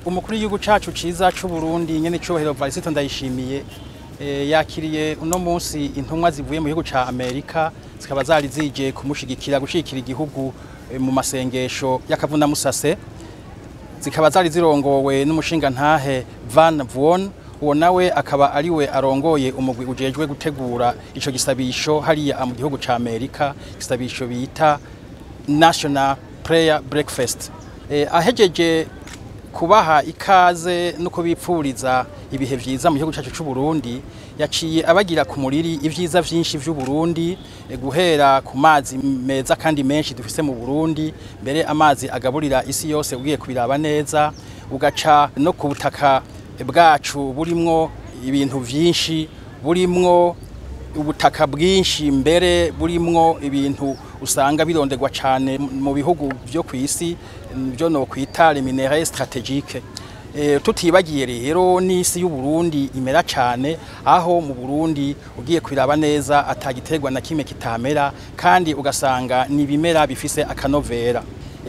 umukuru w'igihugu cacu ciza c'u Burundi nyene cyohero Varisito Ndayishimiye yakiriye uno munsi intumwa zivuye mu gihugu ca Amerika zikaba zari zije kumushigikira gushikira igihugu mu masengesho y'akavuna musase, zikaba zari zirongowe n'umushinga ntahe Van Vuon, uwo nawe akaba ariwe arongoye umugwi ujejwe gutegura ico gisabisho hariya mu gihugu ca Amerika, gisabisho bita National Prayer Breakfast. Ahejeje kubaha ikaze no kubipfuriza ibihe vyiza mu gihugu cyacu c'u Burundi, yaciye abagira ku muriri ivyiza vyinshi vy'u Burundi, guhera ku mazi meza kandi menshi dufise mu Burundi, mbere amazi agaburira isi yose ugiye kubiraba neza, ugaca no ku butaka bwacu burimwo ibintu vyinshi, burimwo ubutaka bwinshi, mbere burimwo ibintu usanga bironderwa cyane mu bihugu byo kwisi byo no kwita les minéraux stratégiques. Tutibagiye rero n'isi y'u Burundi imera cyane, aho mu Burundi ugiye kwiraba neza atagiterwa na kimwe kitamera, kandi ugasanga ni bimera bifise akanovera.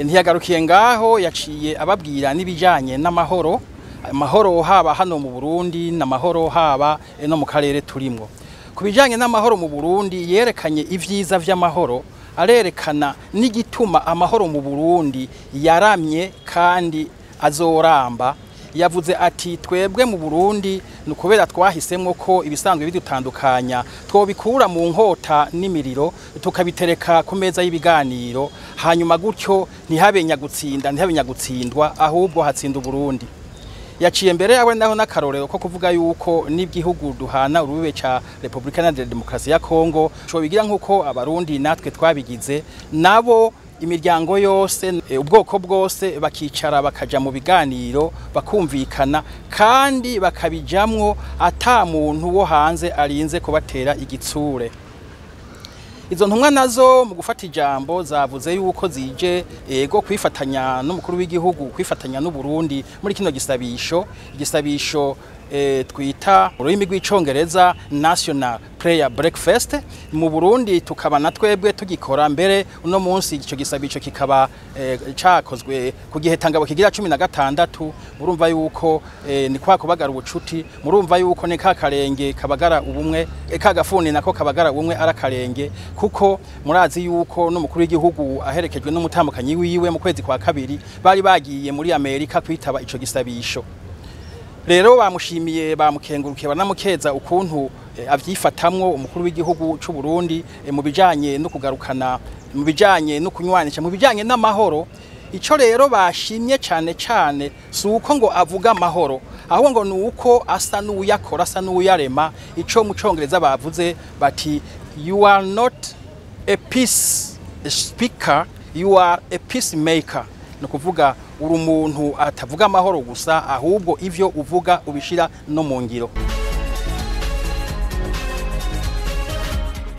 Ntiyagarukiye ngaho, yaciye ababwira n'ibijanye n'amahoro, amahoro haba hano mu Burundi n'amahoro haba no mu karere turimwo. Kubijanye n'amahoro mu Burundi yerekanye ivyiza vy'amahoro, arerekana n'igituma amahoro mu Burundi yaramye kandi azoramba. Yavuze ati twebwe mu Burundi nukubera twahisemwo ko ibisanzwe bidutandukanya twobikura mu nkota n'imiriro tukabitereka ku meza y'ibiganiro, hanyuma gutyo ntihabe nyagutsindwa, ahubwo hatsinda Burundi. Yaciye mbere yawe naho n'akarorero ko kuvuga yuko n'igihugu duhana urubibe ca Republika Iharanira Demokarasi ya Kongo cyo bigira nkuko abarundi natwe twabigize, nabo imiryango yose ubwoko bwose bakicara bakaja mu biganiro bakumvikana, kandi bakabijamwo ata muntu wo hanze arinze kubatera igitsure. Izo ntumwa nazo mu gufata ijambo zavuze yuko zije ego kwifatanya n'umukuru w'igihugu, kwifatanya n'u Burundi muri kino gisabisho twita ururimi rw'icongereza National Prayer Breakfast. Mu Burundi tukaba na twebwe tugikora, mbere uno munsi ico gisabisho kikaba cakozwe ku gihe tangabo kigira 16. Murumva yuko ni kwa kubagara ubucuti, murumva yuko ni kakarenge kabagara ubumwe, kagafuni nako kabagara ubumwe arakarenge, kuko murazi yuko n'umukuru w'igihugu aherekejwe n'umutambukanyi wiwe mu kwezi kwa kabiri bari bagiye muri Amerika kwitaba ico gisabisho. Rero bamushimiye, bamukengurukiye, banamukeza ukuntu avyifatamwo umukuru w'igihugu c'u Burundi mu bijanye no kugarukana, mu bijanye no kunywanisha, mu bijanye n'amahoro. Ico rero bashimye cane suko ngo avuga amahoro, ahubwo ngo nuko asa n'uyakora, asa n'uyarema. Ico mu Congereza bavuze bati you are not a peace speaker, you are a peacemaker. No kuvuga uri umuntu atavuga amahoro gusa, ahubwo ivyo uvuga ubishira no mu ngiro.